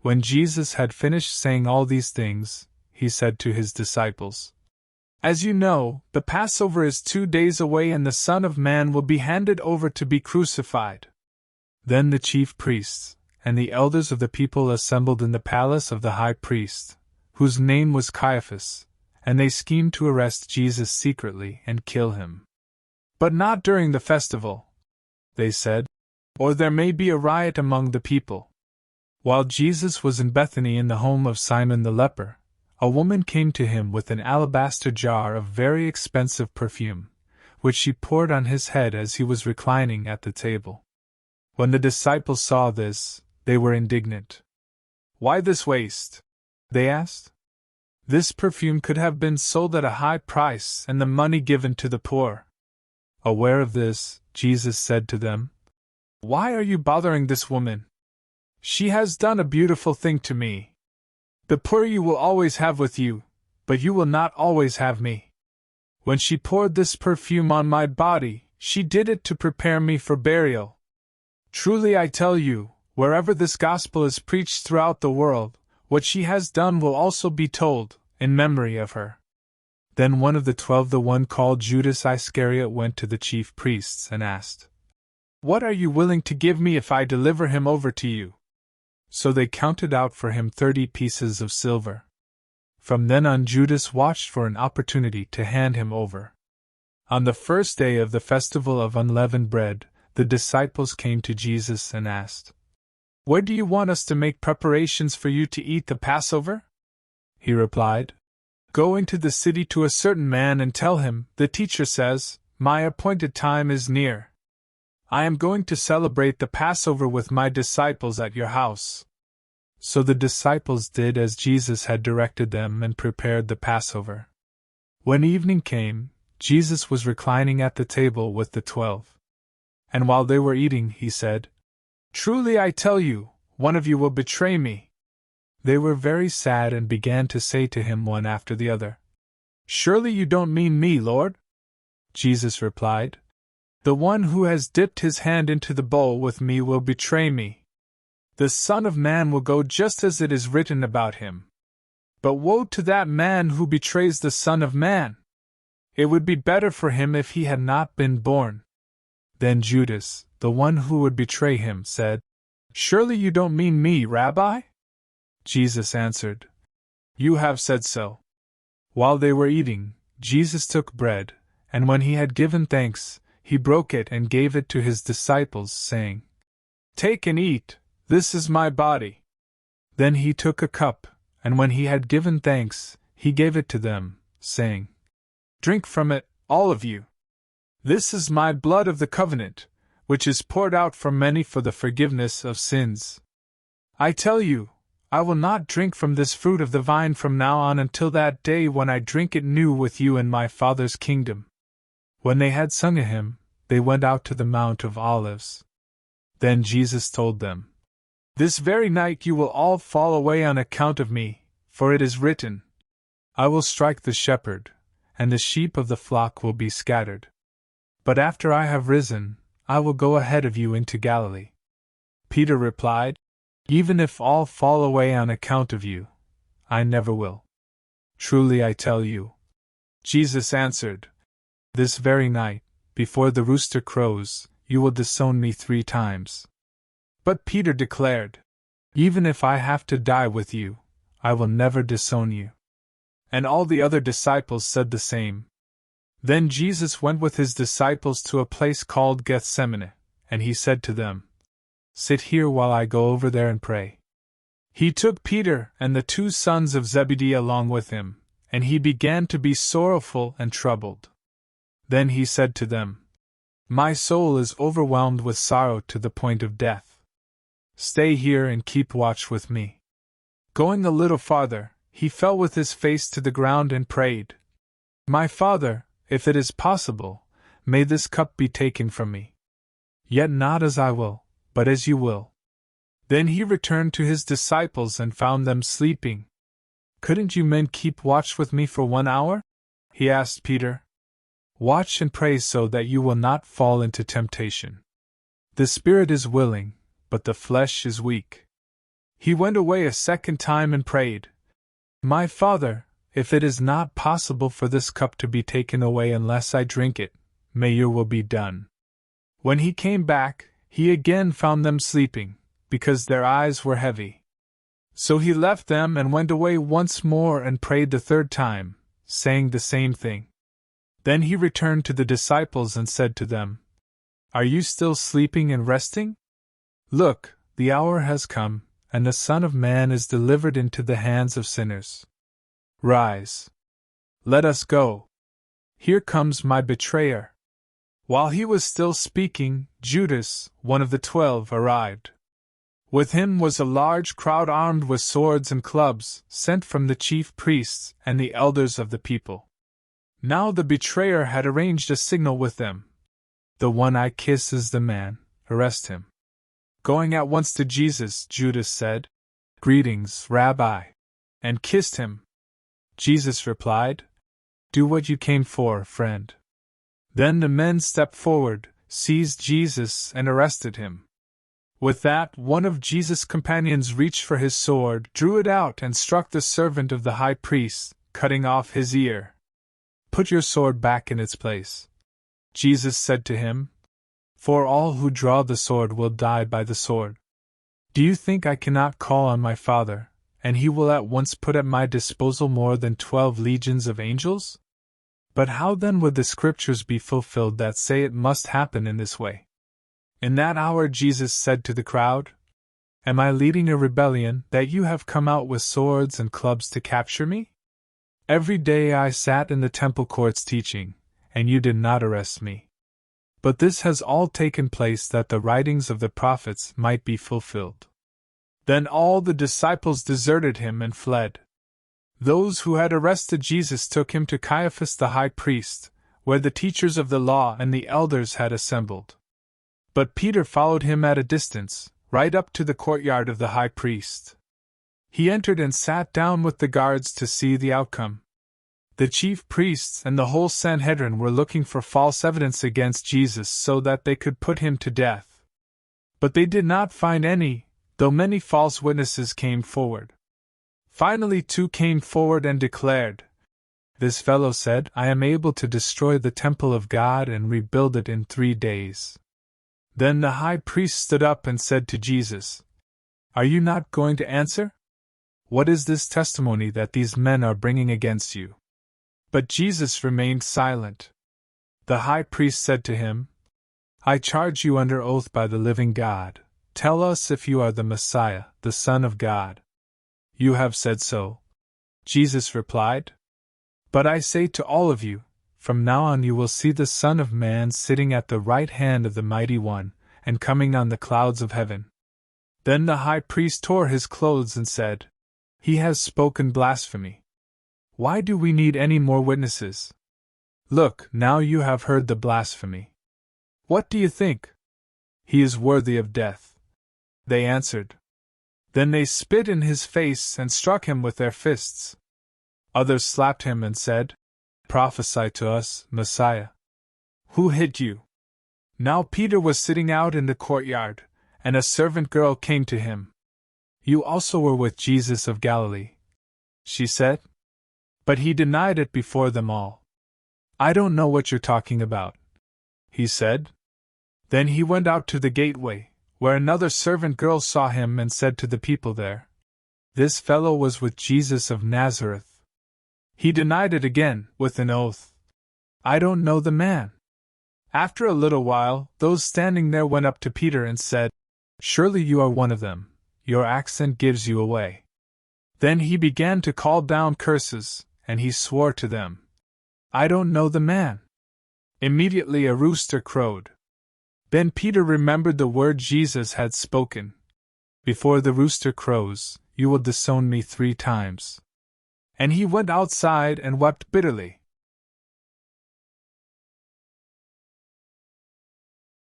When Jesus had finished saying all these things, he said to his disciples, "As you know, the Passover is 2 days away and the Son of Man will be handed over to be crucified." Then the chief priests and the elders of the people assembled in the palace of the high priest, whose name was Caiaphas, and they schemed to arrest Jesus secretly and kill him. "But not during the festival," they said, "or there may be a riot among the people." While Jesus was in Bethany in the home of Simon the leper, a woman came to him with an alabaster jar of very expensive perfume, which she poured on his head as he was reclining at the table. When the disciples saw this, they were indignant. "Why this waste?" they asked. "This perfume could have been sold at a high price and the money given to the poor." Aware of this, Jesus said to them, "Why are you bothering this woman? She has done a beautiful thing to me. The poor you will always have with you, but you will not always have me. When she poured this perfume on my body, she did it to prepare me for burial. Truly I tell you, wherever this gospel is preached throughout the world, what she has done will also be told, in memory of her." Then one of the 12, the one called Judas Iscariot, went to the chief priests and asked, "What are you willing to give me if I deliver him over to you?" So they counted out for him 30 pieces of silver. From then on Judas watched for an opportunity to hand him over. On the first day of the festival of unleavened bread, the disciples came to Jesus and asked, "Where do you want us to make preparations for you to eat the Passover?" He replied, "Go into the city to a certain man and tell him, 'The teacher says, my appointed time is near. I am going to celebrate the Passover with my disciples at your house.'" So the disciples did as Jesus had directed them and prepared the Passover. When evening came, Jesus was reclining at the table with the 12. And while they were eating, he said, "Truly I tell you, one of you will betray me." They were very sad and began to say to him one after the other, "Surely you don't mean me, Lord?" Jesus replied, "The one who has dipped his hand into the bowl with me will betray me. The Son of Man will go just as it is written about him. But woe to that man who betrays the Son of Man! It would be better for him if he had not been born." Then Judas, the one who would betray him, said, "Surely you don't mean me, Rabbi?" Jesus answered, "You have said so." While they were eating, Jesus took bread, and when he had given thanks, he broke it and gave it to his disciples, saying, "Take and eat, this is my body." Then he took a cup, and when he had given thanks, he gave it to them, saying, "Drink from it, all of you. This is my blood of the covenant, which is poured out for many for the forgiveness of sins. I tell you, I will not drink from this fruit of the vine from now on until that day when I drink it new with you in my Father's kingdom." When they had sung a hymn, they went out to the Mount of Olives. Then Jesus told them, "This very night you will all fall away on account of me, for it is written, 'I will strike the shepherd, and the sheep of the flock will be scattered.' But after I have risen, I will go ahead of you into Galilee." Peter replied, "Even if all fall away on account of you, I never will." "Truly I tell you," Jesus answered, "this very night, before the rooster crows, you will disown me 3 times. But Peter declared, "Even if I have to die with you, I will never disown you." And all the other disciples said the same. Then Jesus went with his disciples to a place called Gethsemane, and he said to them, "Sit here while I go over there and pray." He took Peter and the 2 sons of Zebedee along with him, and he began to be sorrowful and troubled. Then he said to them, "My soul is overwhelmed with sorrow to the point of death. Stay here and keep watch with me." Going a little farther, he fell with his face to the ground and prayed, "My Father, if it is possible, may this cup be taken from me. Yet not as I will, but as you will." Then he returned to his disciples and found them sleeping. "Couldn't you men keep watch with me for 1 hour?" he asked Peter. "Watch and pray so that you will not fall into temptation. The spirit is willing, but the flesh is weak." He went away a second time and prayed, "My Father, if it is not possible for this cup to be taken away unless I drink it, may your will be done." When he came back, he again found them sleeping, because their eyes were heavy. So he left them and went away once more and prayed the third time, saying the same thing. Then he returned to the disciples and said to them, "Are you still sleeping and resting? Look, the hour has come, and the Son of Man is delivered into the hands of sinners. Rise. Let us go. Here comes my betrayer." While he was still speaking, Judas, one of the 12, arrived. With him was a large crowd armed with swords and clubs, sent from the chief priests and the elders of the people. Now the betrayer had arranged a signal with them. "The one I kiss is the man, arrest him." Going at once to Jesus, Judas said, "Greetings, Rabbi," and kissed him. Jesus replied, "Do what you came for, friend." Then the men stepped forward, seized Jesus, and arrested him. With that, one of Jesus' companions reached for his sword, drew it out, and struck the servant of the high priest, cutting off his ear. "Put your sword back in its place," Jesus said to him, "for all who draw the sword will die by the sword. Do you think I cannot call on my Father, and he will at once put at my disposal more than 12 legions of angels? But how then would the scriptures be fulfilled that say it must happen in this way?" In that hour Jesus said to the crowd, "Am I leading a rebellion that you have come out with swords and clubs to capture me? Every day I sat in the temple courts teaching, and you did not arrest me. But this has all taken place that the writings of the prophets might be fulfilled." Then all the disciples deserted him and fled. Those who had arrested Jesus took him to Caiaphas the high priest, where the teachers of the law and the elders had assembled. But Peter followed him at a distance, right up to the courtyard of the high priest. He entered and sat down with the guards to see the outcome. The chief priests and the whole Sanhedrin were looking for false evidence against Jesus so that they could put him to death. But they did not find any, though many false witnesses came forward. Finally 2 came forward and declared, "This fellow said, 'I am able to destroy the temple of God and rebuild it in 3 days.'" Then the high priest stood up and said to Jesus, "Are you not going to answer? What is this testimony that these men are bringing against you?" But Jesus remained silent. The high priest said to him, "I charge you under oath by the living God, tell us if you are the Messiah, the Son of God." "You have said so," Jesus replied. "But I say to all of you, from now on you will see the Son of Man sitting at the right hand of the Mighty One, and coming on the clouds of heaven." Then the high priest tore his clothes and said, "He has spoken blasphemy. Why do we need any more witnesses? Look, now you have heard the blasphemy. What do you think? He is worthy of death." They answered. Then they spit in his face and struck him with their fists. Others slapped him and said, "Prophesy to us, Messiah. Who hit you?" Now Peter was sitting out in the courtyard, and a servant girl came to him. "You also were with Jesus of Galilee," she said. But he denied it before them all. "I don't know what you're talking about," he said. Then he went out to the gateway, where another servant girl saw him and said to the people there, "This fellow was with Jesus of Nazareth." He denied it again, with an oath. "I don't know the man." After a little while, those standing there went up to Peter and said, "Surely you are one of them, your accent gives you away." Then he began to call down curses, and he swore to them, "I don't know the man." Immediately a rooster crowed. Then Peter remembered the word Jesus had spoken, "Before the rooster crows, you will disown me 3 times." And he went outside and wept bitterly.